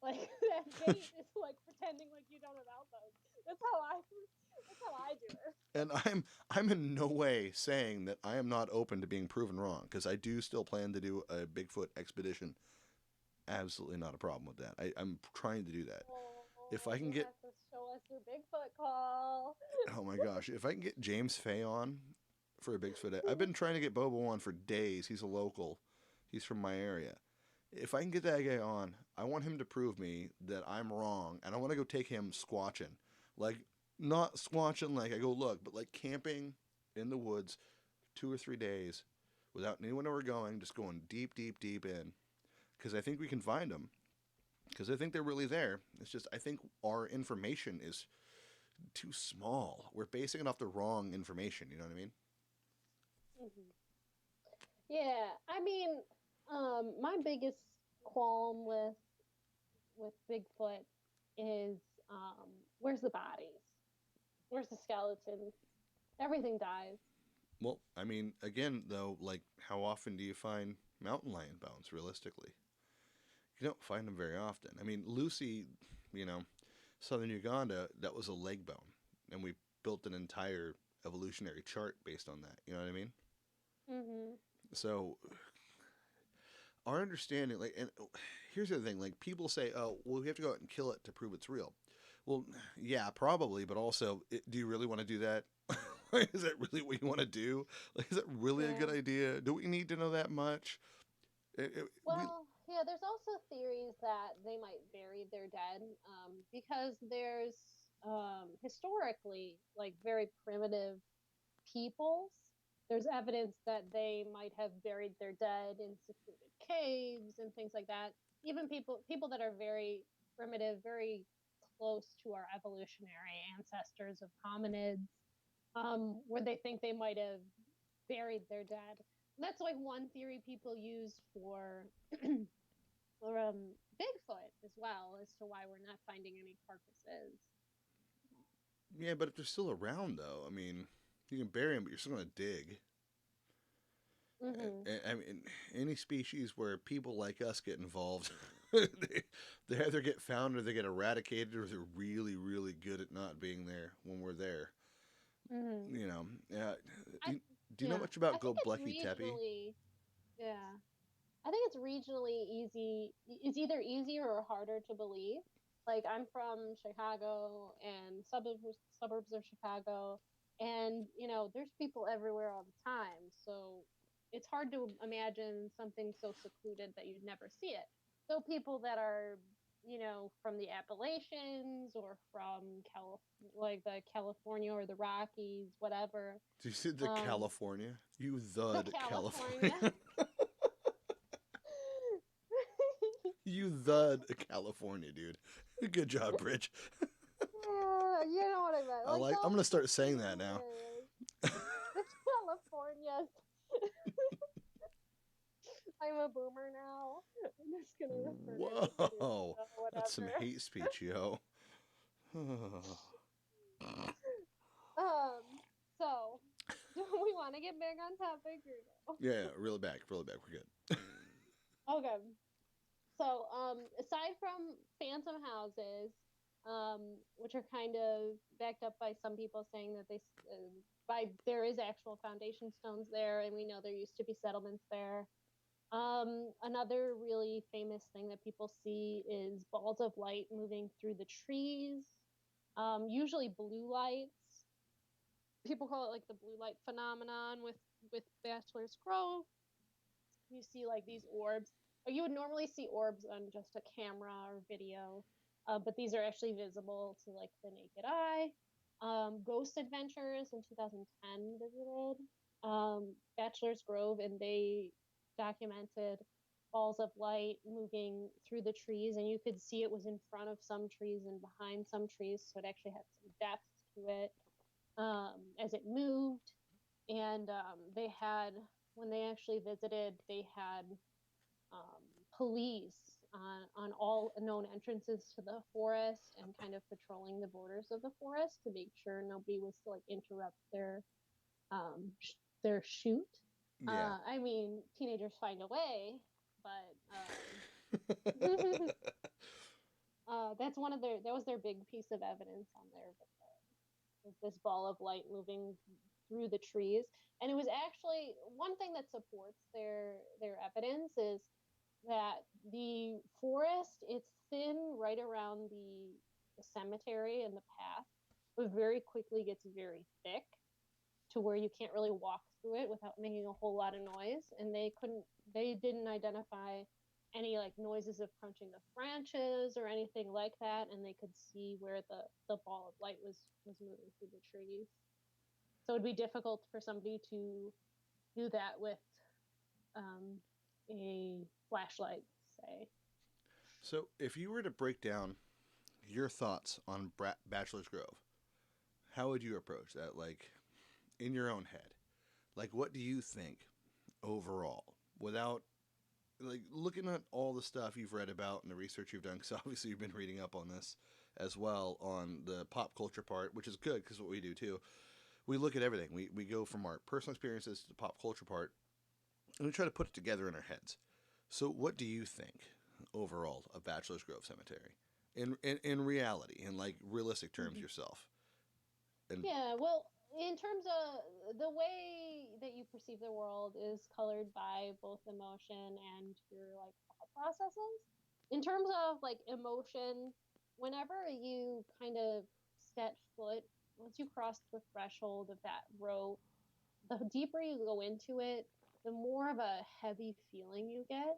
Like that gait is like pretending like you don't have elbows. That's how I. That's how I do it. And I'm in no way saying that I am not open to being proven wrong because I do still plan to do a Bigfoot expedition. Absolutely not a problem with that. I'm trying to do that. If I can You get, have to show us your Bigfoot call. oh my gosh, if I can get James Fay on for a Bigfoot Day, I've been trying to get Bobo on for days. He's a local, he's from my area. If I can get that guy on, I want him to prove me that I'm wrong, and I want to go take him squatching, like not squatching like I go look, but like camping in the woods 2 or 3 days without anyone ever going, just going deep, deep, deep in, because I think we can find them. Because I think they're really there. It's just I think our information is too small. We're basing it off the wrong information. You know what I mean? Mhm. Yeah, I mean, my biggest qualm with Bigfoot is where's the bodies? Where's the skeletons? Everything dies. Well, I mean, again, though, like, how often do you find mountain lion bones realistically? You don't find them very often. I mean, Lucy, you know, southern Uganda, that was a leg bone. And we built an entire evolutionary chart based on that. You know what I mean? Hmm. So, our understanding, like, and here's the thing, like, people say, oh, well, we have to go out and kill it to prove it's real. Well, yeah, probably, but also, do you really want to do that? Is that really what you want to do? Like, is that really a good Yeah. idea? Do we need to know that much? We Well, yeah, there's also theories that they might bury their dead because there's historically like very primitive peoples. There's evidence that they might have buried their dead in secluded caves and things like that. Even people that are very primitive, very close to our evolutionary ancestors of hominids, where they think they might have buried their dead. And that's like one theory people use for Bigfoot as well as to why we're not finding any carcasses. yeah, but if they're still around, though, I mean, you can bury them, but you're still gonna dig. Mm-hmm. I mean, any species where people like us get involved, they either get found or they get eradicated, or they're really, really good at not being there when we're there. Mm-hmm. You know, yeah. I Do you know yeah, much I about think it's Gobekli Tepe? regionally. Yeah, I think it's regionally easy. It's either easier or harder to believe. Like I'm from Chicago and suburbs of Chicago, and there's people everywhere all the time. So it's hard to imagine something so secluded that you'd never see it. So people that are from the Appalachians or from like the California or the Rockies, whatever. Do you see the Um, California? You the thud California. California. You thud California, dude. Good job, Bridge. Yeah, you know what I meant. I Like like. I'm those gonna start saying that secluded now. areas. The Californias. I'm a boomer now. I'm just gonna refer to everybody as Whoa, that's some whatever. hate speech, yo. Um, so do we want to get back on topic or no? Yeah, reel it back, reel it back. We're good. Okay. So, aside from phantom houses, which are kind of backed up by some people saying that by there is actual foundation stones there, and we know there used to be settlements there. Another really famous thing that people see is balls of light moving through the trees. Usually blue lights. People call it like the blue light phenomenon with Bachelor's Grove. You see like these orbs. Or you would normally see orbs on just a camera or video, but these are actually visible to like the naked eye. Ghost Adventures in 2010 visited Bachelor's Grove, and they documented balls of light moving through the trees, and you could see it was in front of some trees and behind some trees, so it actually had some depth to it as it moved. And they had, when they actually visited, they had um, police on all known entrances to the forest and kind of patrolling the borders of the forest to make sure nobody was to like interrupt um, their shoot. Yeah. I mean, teenagers find a way, but that's one of that was their big piece of evidence on there was this ball of light moving through the trees. And it was actually one thing that supports their evidence is that the forest it's thin right around the cemetery and the path, but very quickly gets very thick to where you can't really walk through it without making a whole lot of noise. And they didn't identify any like noises of crunching of branches or anything like that, and they could see where the ball of light was moving through the trees. So it'd be difficult for somebody to do that with um, a flashlight, say. So, if you were to break down your thoughts on Bachelor's Grove, how would you approach that? Like, in your own head, like, what do you think overall, without like looking at all the stuff you've read about and the research you've done? Because obviously you've been reading up on this as well on the pop culture part, which is good because what we do too, we look at everything. We go from our personal experiences to the pop culture part, and we try to put it together in our heads. So, what do you think overall of Bachelor's Grove Cemetery in reality, in like realistic terms Mm-hmm. yourself? And Yeah, well, in terms of the way that you perceive the world is colored by both emotion and your like thought processes. In terms of like emotion, whenever you kind of set foot, once you cross the threshold of that row, the deeper you go into it, the more of a heavy feeling you get.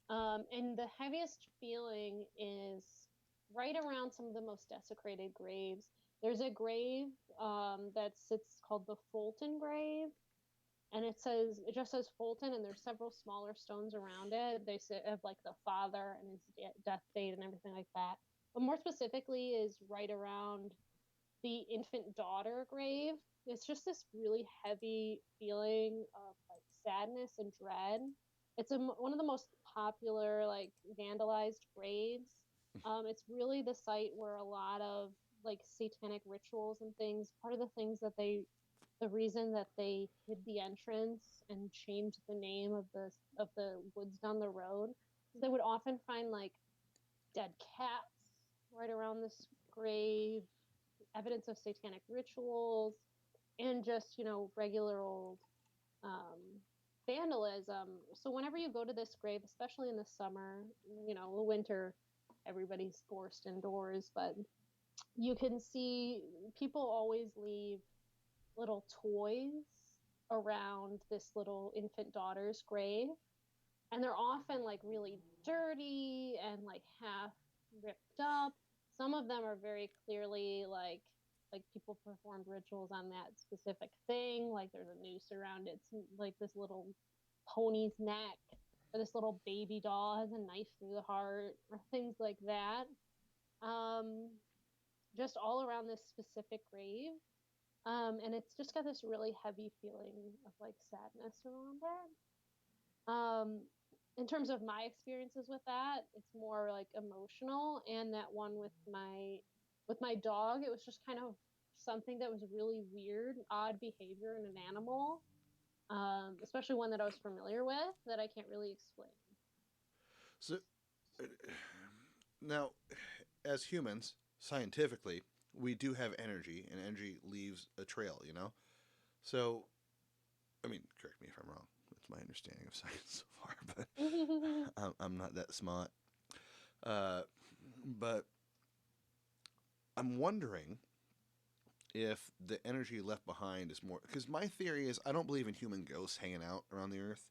And the heaviest feeling is right around some of the most desecrated graves. There's a grave that sits called the Fulton Grave, and it just says Fulton, and there's several smaller stones around it. They have like the father and his death date and everything like that. But more specifically, is right around the infant daughter grave. It's just this really heavy feeling of like sadness and dread. It's one of the most popular like vandalized graves. It's really the site where a lot of like satanic rituals and things. Part of the things that the reason that they hid the entrance and changed the name of the woods down the road, they would often find like dead cats right around this grave, evidence of satanic rituals, and just regular old um, vandalism. So whenever you go to this grave, especially in the summer, the winter, everybody's forced indoors, but you can see people always leave little toys around this little infant daughter's grave, and they're often like really dirty and like half ripped up. Some of them are very clearly like people performed rituals on that specific thing. Like there's a noose around it, like this little pony's neck, or this little baby doll has a knife through the heart, or things like that. Um, just all around this specific grave. And it's just got this really heavy feeling of like sadness around it. In terms of my experiences with that, it's more like emotional, and that one with my dog, it was just kind of something that was really weird, odd behavior in an animal, especially one that I was familiar with that I can't really explain. so uh, now, as humans, scientifically, we do have energy, and energy leaves a trail. So, I mean, correct me if I'm wrong. That's my understanding of science so far, but I'm not that smart. Uh, but I'm wondering if the energy left behind is more, because my theory is I don't believe in human ghosts hanging out around the earth.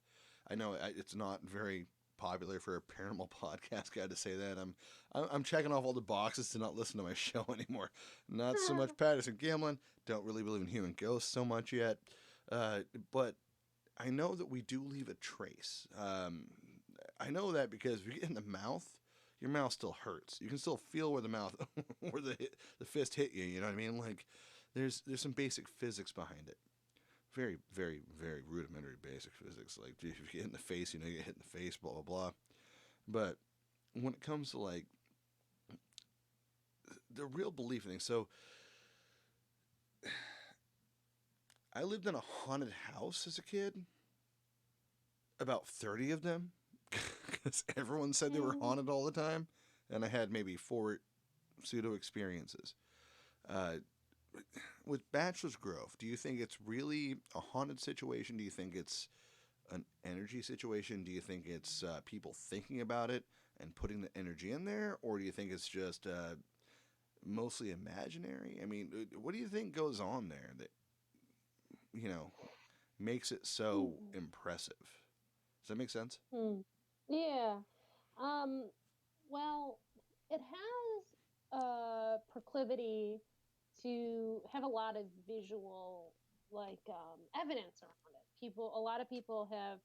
I know it's not very popular for a paranormal podcast guy to say that. I'm checking off all the boxes to not listen to my show anymore. Not so much Patterson Gimlin. Don't really believe in human ghosts so much yet. But I know that we do leave a trace. I know that because if you get in the mouth, your mouth still hurts. You can still feel where the mouth, where the fist hit you. You know what I mean? Like, there's some basic physics behind it. Very, very, very rudimentary basic physics. Like, if you get hit in the face, you get hit in the face, blah blah blah. But when it comes to like the real belief thing, so I lived in a haunted house as a kid. About 30 of them, because everyone said they were haunted all the time, and I had maybe 4 pseudo experiences. Uh, with Bachelor's Grove, do you think it's really a haunted situation? Do you think it's an energy situation? Do you think it's people thinking about it and putting the energy in there? Or do you think it's just mostly imaginary? I mean, what do you think goes on there that you know makes it so Hmm. impressive? Does that make sense? Hmm. Yeah. Um, well, it has a proclivity to have a lot of visual, evidence around it. A lot of people have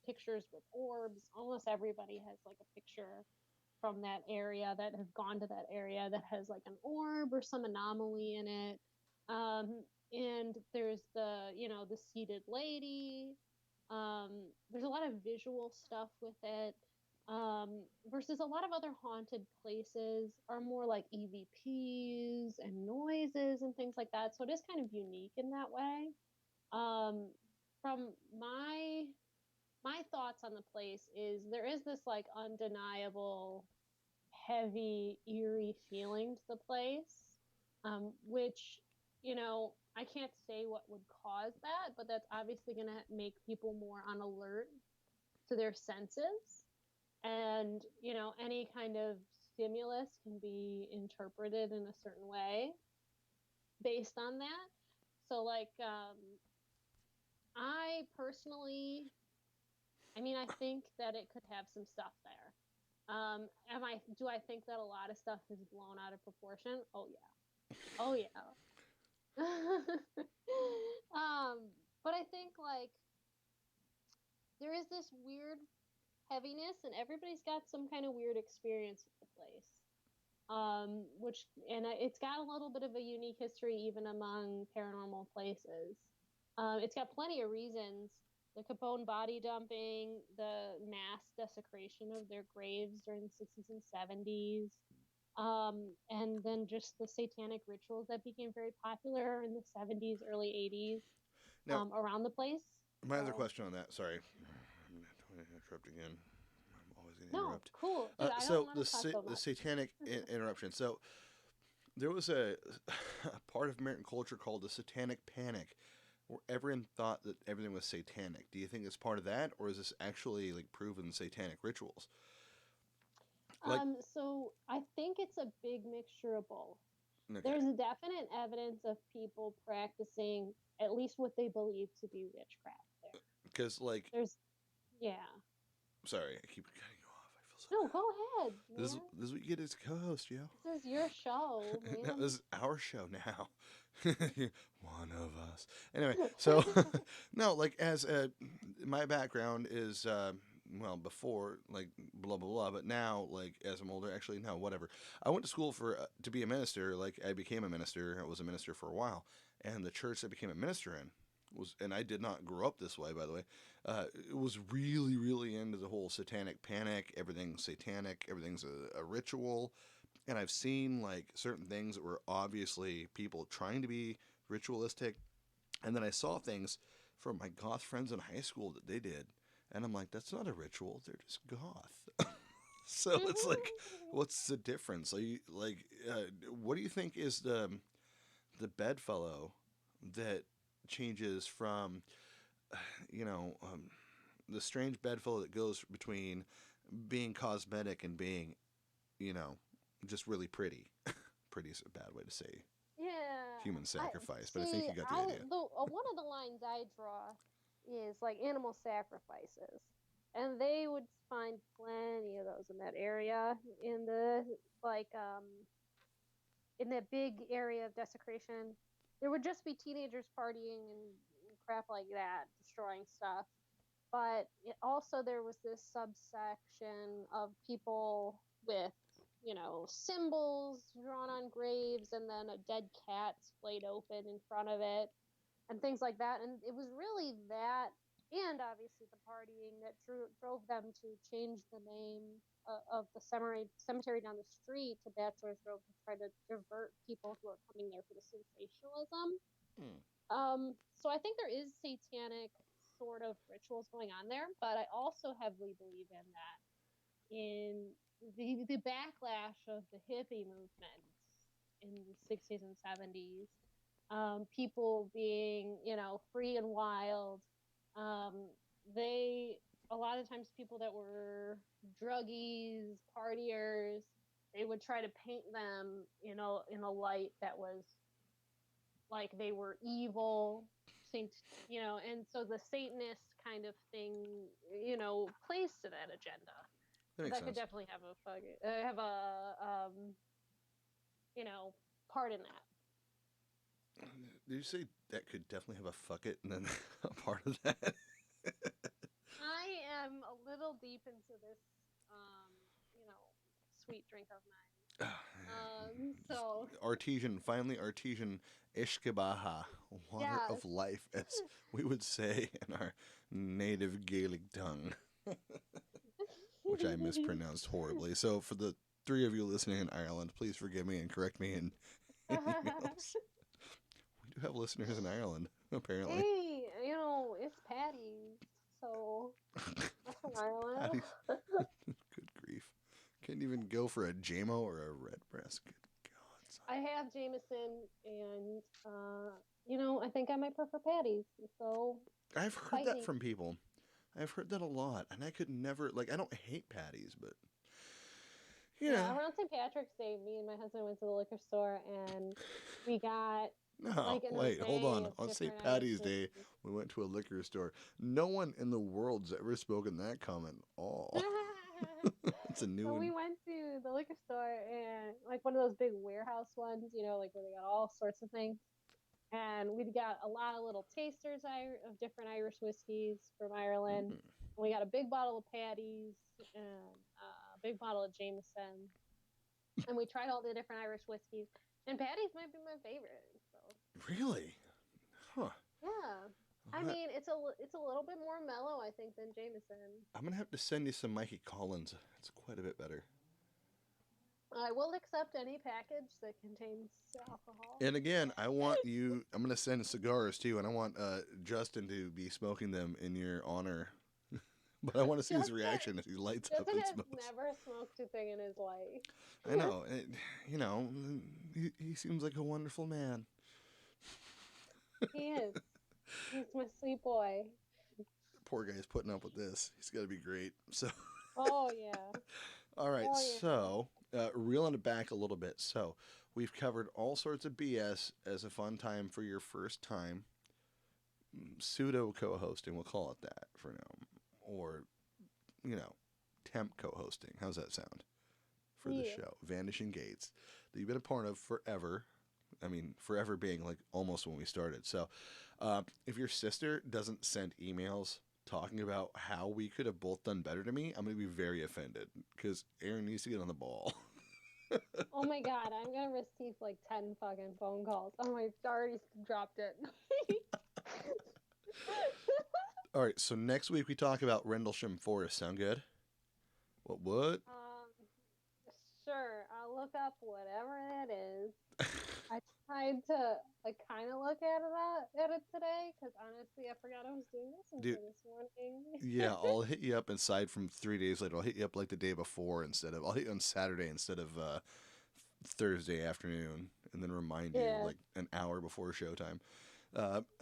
pictures with orbs. Almost everybody has like a picture from that area that have gone to that area that has like an orb or some anomaly in it. And there's the seated lady. There's a lot of visual stuff with it. Versus a lot of other haunted places are more like EVPs and noises and things like that. So it is kind of unique in that way. Um, from my thoughts on the place is there is this like undeniable heavy, eerie feeling to the place, which, I can't say what would cause that, but that's obviously going to make people more on alert to their senses. And, any kind of stimulus can be interpreted in a certain way based on that. So, I personally, I think that it could have some stuff there. Do I think that a lot of stuff is blown out of proportion? Oh yeah. Oh yeah. But I think like there is this weird heaviness, and everybody's got some kind of weird experience with the place. Which and It's got a little bit of a unique history even among paranormal places. It's got plenty of reasons. The Capone body dumping, the mass desecration of their graves during the 60s and 70s, and then just the satanic rituals that became very popular in the 70s, early 80s, Now, around the place. my other So, question on that. Sorry, I'm going to interrupt again. I'm always going to no, interrupt. cool. Dude, I don't So want to talk so the much. satanic interruption. So there was a part of American culture called the Satanic Panic, where everyone thought that everything was satanic. Do you think it's part of that, or is this actually like proven satanic rituals? Like, So I think it's a big mixture of both. okay, There's definite evidence of people practicing at least what they believe to be witchcraft there. because like, There's, yeah. sorry, I keep cutting you off. I feel so No, go bad. ahead, man. This is what you get as a co-host, yo. This is your show, No, man. this is our show now. One of us. Anyway, so no, like as my background is well before like blah blah blah, but now like as I'm older, actually no, whatever. I went to school for to be a minister. Like I became a minister. I was a minister for a while, and the church I became a minister in was, and I did not grow up this way, by the way. It was really really into the whole satanic panic. Everything's satanic. Everything's a ritual, and I've seen like certain things that were obviously people trying to be ritualistic, and then I saw things from my goth friends in high school that they did, and I'm like, that's not a ritual. They're just goth. So it's like, what's the difference? Are you like, what do you think is the bedfellow that changes from, you know, the strange bedfellow that goes between being cosmetic and being, you know, just really pretty. Pretty is a bad way to say Yeah, human I sacrifice, but I think see. you got the idea. One of the lines I draw is like animal sacrifices, and they would find plenty of those in that area in the like in that big area of desecration. There would just be teenagers partying and crap like that, destroying stuff. But also there was this subsection of people with symbols drawn on graves, and then a dead cat splayed open in front of it, and things like that. And it was really that, and obviously the partying, that drove them to change the name of the cemetery down the street to Bachelor's Grove, to try to divert people who are coming there for the sensationalism. Hmm. So I think there is satanic sort of rituals going on there, but I also heavily believe in that in the backlash of the hippie movement in the 60s and 70s, people being free and wild. Um, they A lot of times people that were druggies, partiers, they would try to paint them, in a light that was like they were evil, saint, and so the Satanist kind of thing, plays to that agenda. That So makes that could sense. definitely have part in that. Did you say that could definitely have a fuck it and then a part of that? I am a little deep into this, um, you know, sweet drink of mine. So Finally artesian ishkabaha, water yes. of life, as we would say in our native Gaelic tongue, which I mispronounced horribly. So for the three of you listening in Ireland, please forgive me and correct me in emails. We do have listeners in Ireland, apparently. Hey, it's Patty, so that's from Ireland. Patty's, good grief. Can't even go for a JMO or a Redbreast. Good God, son. I have Jameson, and I think I might prefer Patty's. So I've heard fight that me. from people. I've heard that a lot, and I could never I don't hate patties, but Yeah, around St. Patrick's Day, me and my husband went to the liquor store, and we got No, like an wait, hold array on. of On St. different Irish Patty's Day, whiskeys. we went to a liquor store. No one in the world's ever spoken that comment at all. It's a new So we one. went to the liquor store, and like one of those big warehouse ones, like where they got all sorts of things. And we got a lot of little tasters of different Irish whiskeys from Ireland. Mm. We got a big bottle of Patty's and a big bottle of Jameson, and we tried all the different Irish whiskeys. And Patty's might be my favorite. So Really? Huh. yeah, I Well, mean it's a little bit more mellow, I think, than Jameson. I'm going to have to send you some Mikey Collins. It's quite a bit better. I will accept any package that contains alcohol. And again, I'm going to send cigars too, and I want Justin to be smoking them in your honor. But I want to see his reaction as he lights up Justin and has smokes. never smoked a thing in his life. I know. He seems like a wonderful man. He is. He's my sweet boy. Poor guy's putting up with this. He's got to be great. So, Oh yeah. all right. Oh yeah. So, reeling it back a little bit. So, we've covered all sorts of BS as a fun time for your first time. Pseudo co-hosting, we'll call it that for now, or temp co-hosting. How's that sound for the Yeah. show? Vanishing Gates that you've been a part of forever. I mean, forever being like almost when we started. So, if your sister doesn't send emails talking about how we could have both done better to me, I'm going to be very offended because Aaron needs to get on the ball. Oh my god, I'm gonna receive like 10 fucking phone calls. Oh my, already dropped it. All right, so next week we talk about Rendlesham Forest. Sound good? What? um, sure, I'll look up whatever it is. I tried to like kind of look at it today because honestly, I forgot I was doing this Dude, until this morning. yeah, I'll hit you up aside from 3 days later. I'll hit you up like the day before I'll hit you on Saturday instead of Thursday afternoon, and then remind you Yeah. like an hour before showtime.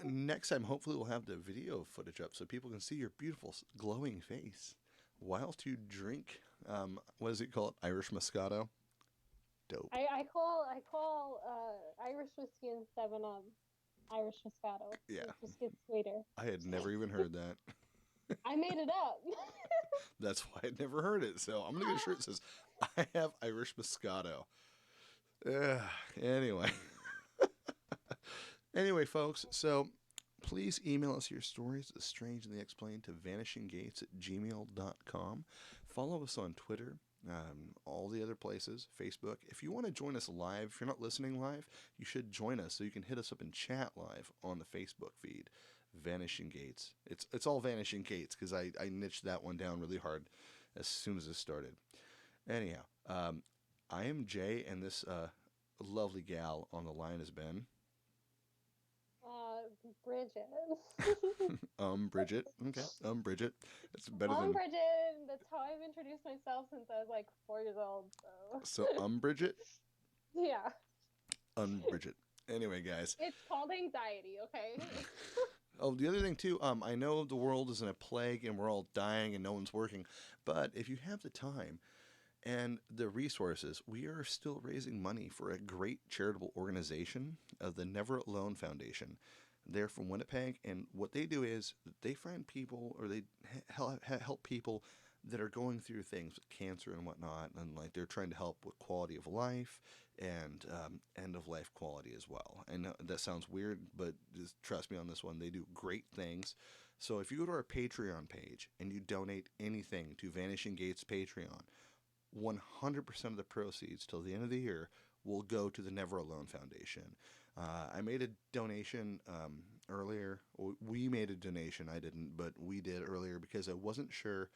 Next time, hopefully, we'll have the video footage up so people can see your beautiful glowing face whilst you drink. What is it called? Irish Moscato. Dope. I call Irish whiskey and 7 Up Irish Moscato. Yeah, It just gets sweeter. I had never even heard that. I made it up. That's why I'd never heard it. So I'm gonna get a shirt that says I have Irish Moscato. Anyway. Anyway, folks, so please email us your stories, The Strange and the Explained, to vanishinggates@gmail.com. Follow us on Twitter, all the other places, Facebook. If you want to join us live, if you're not listening live, you should join us so you can hit us up and chat live on the Facebook feed, Vanishing Gates. It's all Vanishing Gates because I niched that one down really hard as soon as it started. Anyhow, I am Jay, and this lovely gal on the line has been... Bridget. Bridget. Okay. Bridget. It's better than... Bridget. That's how I've introduced myself since I was like 4 years old. So, Bridget. Yeah. Bridget. Anyway, guys. It's called anxiety, okay? Oh, the other thing too, I know the world is in a plague and we're all dying and no one's working, but if you have the time, And the resources, we are still raising money for a great charitable organization, the Never Alone Foundation. They're from Winnipeg, and what they do is they find people, or they help people that are going through things with cancer and whatnot, and like they're trying to help with quality of life and end of life quality as well. I know that sounds weird, but just trust me on this one, they do great things. So if you go to our Patreon page and you donate anything to Vanishing Gates Patreon, 100% of the proceeds till the end of the year will go to the Never Alone Foundation. I made a donation earlier. We made a donation. I didn't, but we did earlier because I wasn't sure.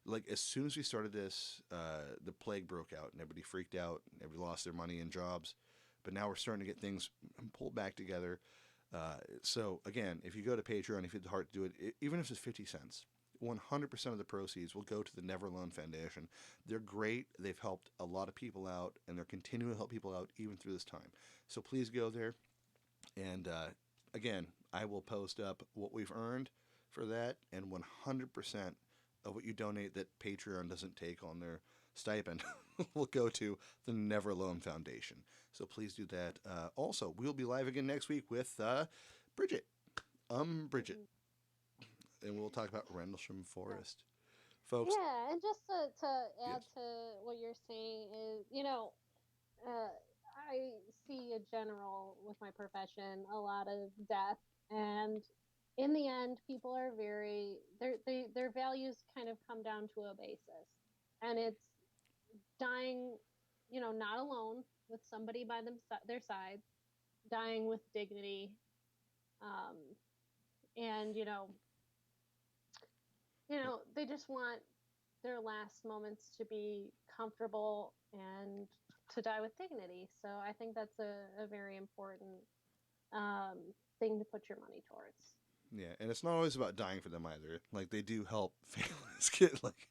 Like, as soon as we started this, the plague broke out and everybody freaked out. Everybody lost their money and jobs. But now we're starting to get things pulled back together. So, again, if you go to Patreon, if you have the heart to do it, even if it's 50 cents, 100% of the proceeds will go to the Never Alone Foundation. They're great. They've helped a lot of people out, and they're continuing to help people out even through this time. So please go there. And again, I will post up what we've earned for that, and 100% of what you donate that Patreon doesn't take on their stipend will go to the Never Alone Foundation. So please do that. Also, we'll be live again next week with Bridget. Bridget. And we'll talk about Rendlesham Forest. Folks. Yeah, and just to add Yes. to what you're saying is, I see a general with my profession, a lot of death, and in the end, people are their values kind of come down to a basis, and it's dying, not alone with somebody by their side, dying with dignity, um, and they just want their last moments to be comfortable and to die with dignity. So I think that's a very important um, thing to put your money towards. Yeah, and it's not always about dying for them either. Like, they do help families get like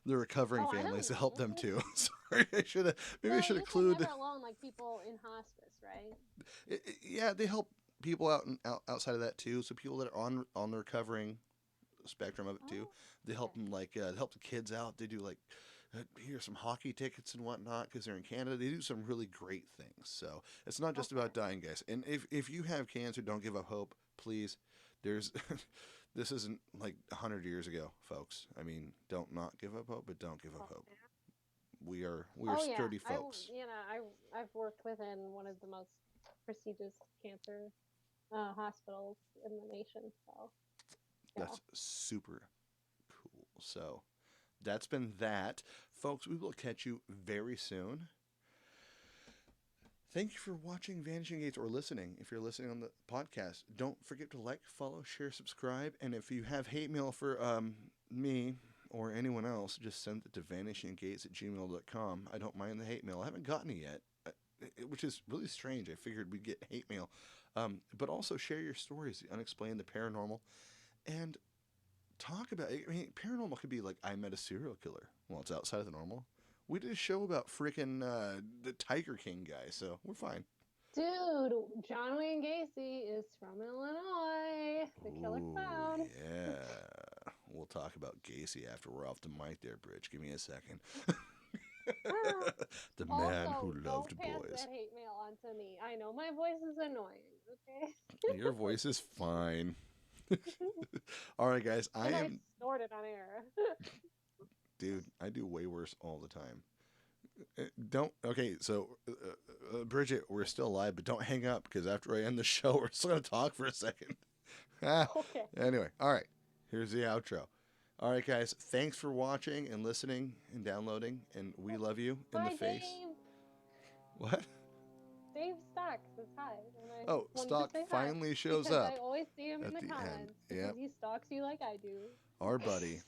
the recovering Oh, I don't families to help know. them too. Sorry, I should have maybe I Well, should you said include. never alone, like people in hospice, right? Yeah, they help people outside of that too. So people that are on the recovering spectrum of it too, Oh, they help okay. them like help the kids out. They do like here's some hockey tickets and whatnot because they're in Canada. They do some really great things. So it's not just Okay. about dying, guys. And if you have cancer, don't give up hope, please. There's this isn't like 100 years ago, folks. I mean, don't not give up hope, but don't give up Oh, hope. We are oh yeah. sturdy folks. I've worked within one of the most prestigious cancer hospitals in the nation. So yeah. That's super cool. So that's been that, folks. We will catch you very soon. Thank you for watching Vanishing Gates or listening. If you're listening on the podcast, don't forget to like, follow, share, subscribe. And if you have hate mail for me or anyone else, just send it to vanishinggates@gmail.com. I don't mind the hate mail. I haven't gotten it yet, which is really strange. I figured we'd get hate mail. But also share your stories, the unexplained, the paranormal, and talk about it. I mean, paranormal could be like, I met a serial killer. Well, it's outside of the normal. We did a show about freaking the Tiger King guy, so we're fine. Dude, John Wayne Gacy is from Illinois. The Killer Ooh, Clown. yeah. We'll talk about Gacy after we're off the mic there, Bridge. Give me a second. Ah, The man who also, don't loved pass boys. that hate mail on to me. I know my voice is annoying, okay? Your voice is fine. All right, guys. I And I am, snorted on air. dude. I do way worse all the time. Don't. Okay, so Bridget, we're still alive, but don't hang up because after I end the show, we're still gonna talk for a second. Okay. Anyway, all right. Here's the outro. All right, guys. Thanks for watching and listening and downloading, and we love you in the Bye, face. Dave. What? Dave Stocks says hi, and I Oh, wanted to Stock say hi finally shows because I up always see him in at the the end. comments because Yep, he stalks you like I do. our buddy,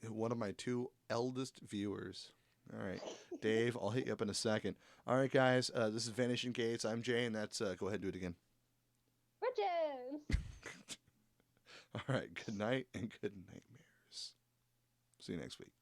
one of my two eldest viewers. All right, Dave. I'll hit you up in a second. All right, guys. This is Vanishing Gates. I'm Jay, and that's go ahead and do it again. Bridget! All right. Good night and good nightmares. See you next week.